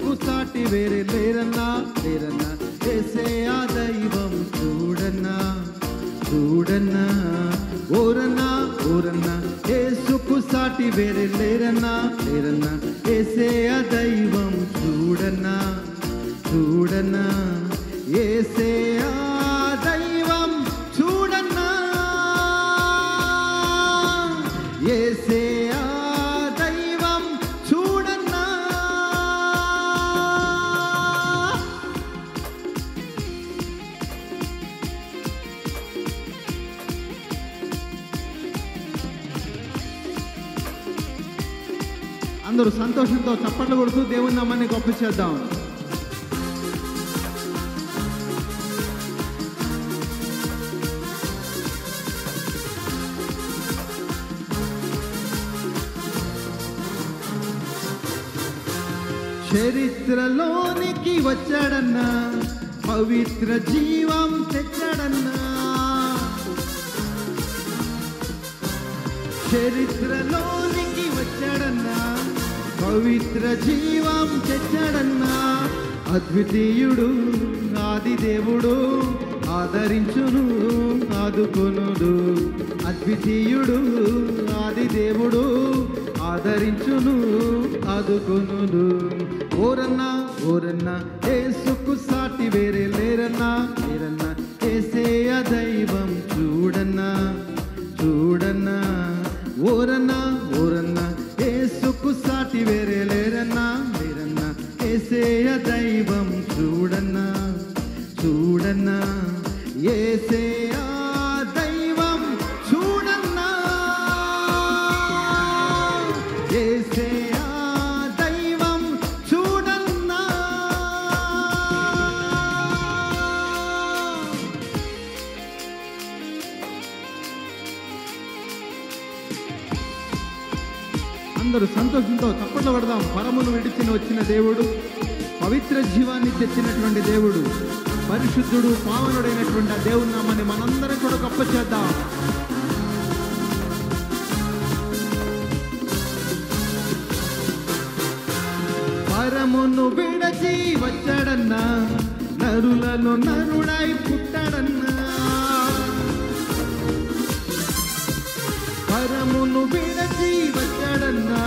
యేసుకు సాటి వేరే లేరన్నా లేరన్నా యేసయ్యా దైవం చూడన్నా చూడన్నా ఓరన్నా ఓరన్నా యేసుకు సాటి వేరే లేరన్నా లేరన్నా యేసయ్యా దైవం చూడన్నా చూడన్నా యేసయ్యా దైవం చూడన్నా యేసయ్యా దైవం చూడన్నా అందరూ సంతోషంతో చప్పట్లు కొడుతూ దేవుని నామాన్ని గొప్ప చేద్దాం. చరిత్రలోనికి వచ్చాడన్నా పవిత్ర జీవం తెచ్చాడన్నా చరిత్రలోనికి వచ్చాడన్నా పవిత్ర జీవం తెచ్చాడన్నా అద్వితీయుడు ఆది దేవుడు ఆదరించును ఆదుకొనుడు అద్వితీయుడు ఆది దేవుడు ఆదరించును ఆదుకొనుడు ఓరన్నా ఓరన్నా యేసుకు సాటి వేరే లేరన్నా లేరన్నా యేసయ్యా దైవం చూడన్నా చూడన్నా ఓరన్నా ఓరన్నా యేసుకు సాటి వేరే లేరన్నా లేరన్నా యేసయ్యా దైవం చూడన్నా చూడన్నా యేసయ్యా దైవం చూడన్నా యేసయ్యా దైవం చూడన్నా అందరూ సంతోషంతో చప్పట్లు పడదాం. పరమును విడిచిన వచ్చిన దేవుడు, పవిత్ర జీవాన్ని తెచ్చినటువంటి దేవుడు, పరిశుద్ధుడు పావనుడైనటువంటి ఆ దేవుని నామాన్ని మనందరం కూడా గొప్ప చేద్దాం. పరమును విడచి వచ్చాడన్నా నరులలో నరుడై పుట్టాడన్నా పరమును విడచి వచ్చాడన్నా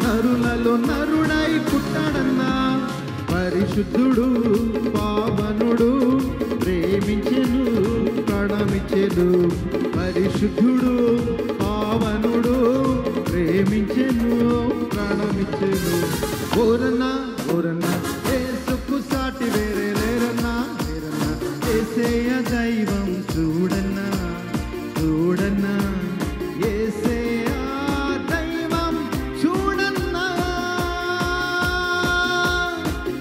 నరులలో నరుడై పుట్టాడన్నా పరిశుద్ధుడు పావనుడు ప్రేమించెను ప్రాణమిచ్చెను పరిశుద్ధుడు పావనుడు ప్రేమించెను ప్రాణమిచ్చెను ఓరన్నా ఓరన్నా యేసుకు సాటి వేరే లేరన్నా లేరన్నా యేసయ్యా దైవం చూడన్నా చూడన్నా యేసయ్యా దైవం చూడన్నా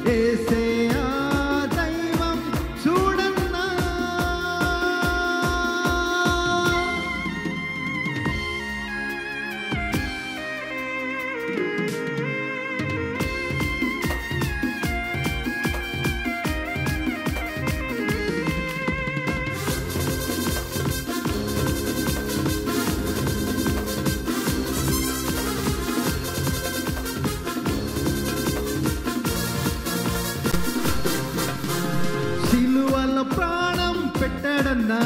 యేసయ్యా దైవం చూడన్నా సిలువలో ప్రాణం పెట్టాడన్నా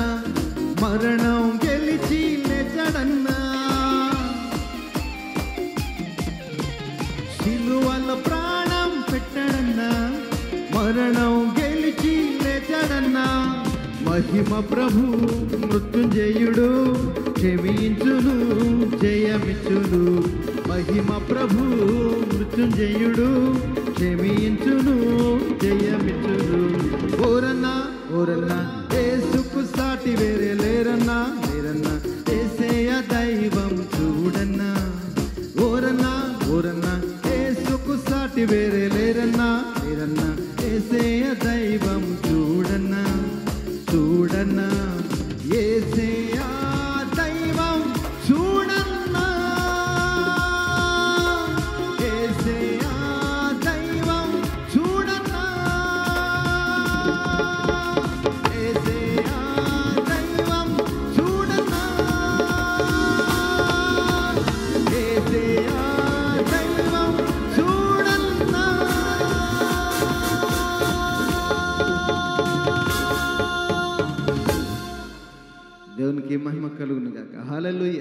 మరణం గెలిచి లేచాడన్నా సిలువలో ప్రాణం పెట్టాడన్నా మరణం గెలిచి లేచాడన్నా మహిమ ప్రభు మృత్యుంజయుడు క్షమించును జయమిచ్చును మహిమ ప్రభు మృత్యుంజయుడు క్షమించును జయమిచ్చును ఓరన్నా ఓరన్నా యేసుకు సాటి వేరే లేరన్నా లేరన్నా యేసయ్యా దైవం చూడన్నా ఓరన్నా ఓరన్నా యేసుకు సాటి వేరే లేరన్నా లేరన్నా యేసయ్యా దైవం చూడన్నా చూడన్నా యేసయ్యా దైవం చూడన్నా యేసయ్యా దైవం చూడన్నా యేసయ్యా దైవం చూడన్నా యేసయ్యా దైవం చూడన్నా హల్లెలూయా.